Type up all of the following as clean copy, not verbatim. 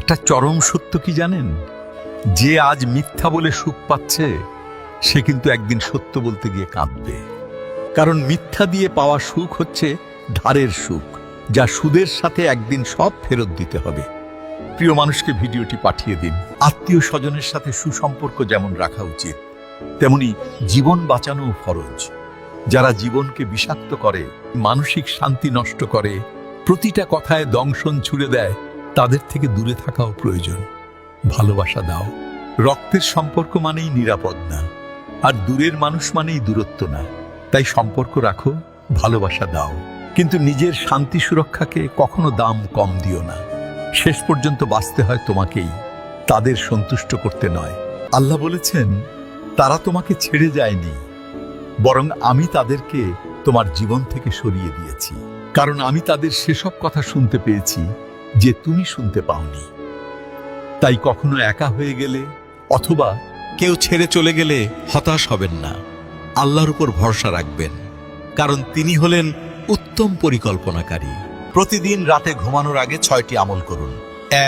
একটা চরম সত্য কি জানেন? যে আজ মিথ্যা বলে সুখ পাচ্ছে সে কিন্তু একদিন সত্য বলতে গিয়ে কাঁদবে। কারণ মিথ্যা দিয়ে পাওয়া সুখ হচ্ছে ধারের সুখ, যা সুদের সাথে একদিন সব ফেরত দিতে হবে। প্রিয় মানুষকে ভিডিওটি পাঠিয়ে দিন। আত্মীয় স্বজনের সাথে সুসম্পর্ক যেমন রাখা উচিত, তেমনি জীবন বাঁচানোও ফরজ। যারা জীবনকে বিষাক্ত করে, মানসিক শান্তি নষ্ট করে, প্রতিটা কথায় দংশন ছুড়ে দেয়, তাদের থেকে দূরে থাকাও প্রয়োজন। ভালোবাসা দাও। রক্তের সম্পর্ক মানেই নিরাপদ না, আর দূরের মানুষ মানেই দূরত্ব না। তাই সম্পর্ক রাখো, ভালোবাসা দাও, কিন্তু নিজের শান্তি সুরক্ষাকে কখনো দাম কম দিও না। শেষ পর্যন্ত বাঁচতে হয় তোমাকেই, তাদের সন্তুষ্ট করতে নয়। আল্লাহ বলেছেন, তারা তোমাকে ছেড়ে যায়নি, বরং আমি তাদেরকে তোমার জীবন থেকে সরিয়ে দিয়েছি, কারণ আমি তাদের সেসব কথা শুনতে পেয়েছি যে তুমি শুনতে পাওনি। তাই কখনো একা হয়ে গেলে অথবা কেউ ছেড়ে চলে গেলে হতাশ হবেন না। আল্লাহর উপর ভরসা রাখবেন, কারণ তিনি হলেন উত্তম পরিকল্পনাকারী। প্রতিদিন রাতে ঘুমানোর আগে 6টি আমল করুন।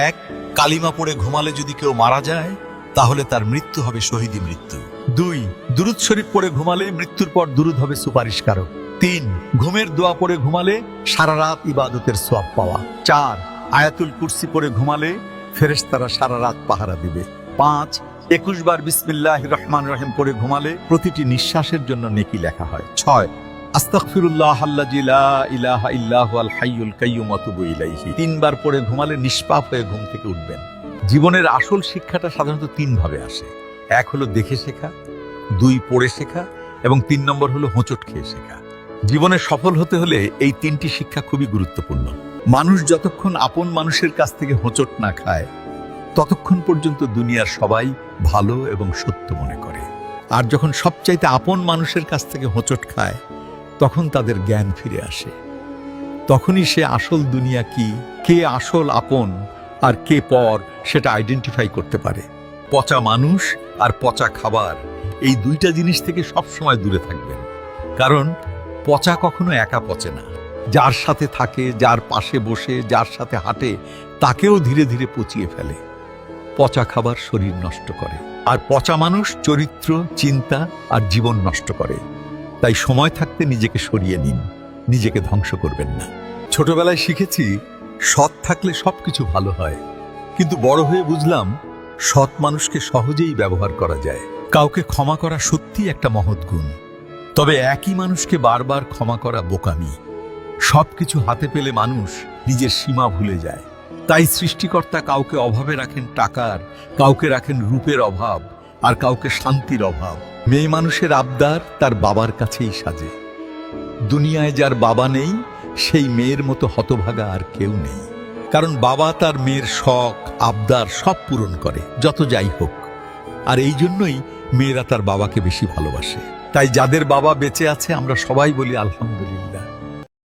1. কালিমা পড়ে ঘুমালে যদি কেউ মারা যায়, তাহলে তার মৃত্যু হবে শহীদি মৃত্যু। 2. দুরূদ শরীফ পড়ে ঘুমালে মৃত্যুর পর দুরূদ হবে সুপারিশকারক। 3. ঘুমের দোয়া পড়ে ঘুমালে সারা রাত ইবাদতের সওয়াব পাওয়া। 4. আয়াতুল কুরসি পড়ে ঘুমালে ফেরেশতারা সারা রাত পাহারা দিবে। 5. 21 বার বিসমিল্লাহির রহমানির রহিম পড়ে ঘুমালে প্রতিটি নিঃশ্বাসের জন্য নেকি লেখা হয়। 6. আস্তাগফিরুল্লাহ আল্লাযী লা ইলাহা ইল্লা হুয়াল হাইয়ুল কাইয়্যুম ওয়া তুবু ইলাইহি 3 বার পড়ে ঘুমালে নিষ্পাপ হয়ে ঘুম থেকে উঠবেন। জীবনের আসল শিক্ষাটা সাধারণত 3 ভাবে আসে। 1 হলো দেখে শেখা, 2 পড়ে শেখা, এবং 3 নম্বর হলো হোঁচট খেয়ে শেখা। জীবনে সফল হতে হলে এই 3টি শিক্ষা খুবই গুরুত্বপূর্ণ। মানুষ যতক্ষণ আপন মানুষের কাছ থেকে হোঁচট না খায়, ততক্ষণ পর্যন্ত দুনিয়ার সবাই ভালো এবং সত্য মনে করে। আর যখন সবচাইতে আপন মানুষের কাছ থেকে হোঁচট খায়, তখন তাদের জ্ঞান ফিরে আসে। তখনই সে আসল দুনিয়া কি, কে আসল আপন আর কে পর, সেটা আইডেন্টিফাই করতে পারে। পচা মানুষ আর পচা খাবার, এই 2টা জিনিস থেকে সবসময় দূরে থাকবেন। কারণ পচা কখনো একা পচে না। যার সাথে থাকে, যার পাশে বসে, যার সাথে হাঁটে, তাকেও ধীরে ধীরে পচিয়ে ফেলে। পচা খাবার শরীর নষ্ট করে, আর পচা মানুষ চরিত্র, চিন্তা আর জীবন নষ্ট করে। তাই সময় থাকতে নিজেকে সরিয়ে নিন, নিজেকে ধ্বংস করবেন না। ছোটবেলায় শিখেছি সৎ থাকলে সবকিছু ভালো হয়, কিন্তু বড় হয়ে বুঝলাম সৎ মানুষকে সহজেই ব্যবহার করা যায়। কাউকে ক্ষমা করা সত্যিই একটা মহৎ গুণ, তবে একই মানুষকে বারবার ক্ষমা করা বোকামি। সবকিছু হাতে পেলে মানুষ নিজের সীমা ভুলে যায়। তাই সৃষ্টিকর্তা কাউকে অভাবে রাখেন টাকার, কাউকে রাখেন রূপের অভাব, আর কাউকে শান্তির অভাব। মেয়ে মানুষের আবদার তার বাবার কাছেই সাজে। দুনিয়ায় যার বাবা নেই, সেই মেয়ের মতো হতভাগা আর কেউ নেই। কারণ বাবা তার মেয়ের শখ, আবদার সব পূরণ করে, যত যাই হোক। আর এই জন্যই মেয়েরা তার বাবাকে বেশি ভালোবাসে। তাই যাদের বাবা বেঁচে আছে, আমরা সবাই বলি আলহামদুলিল্লাহ।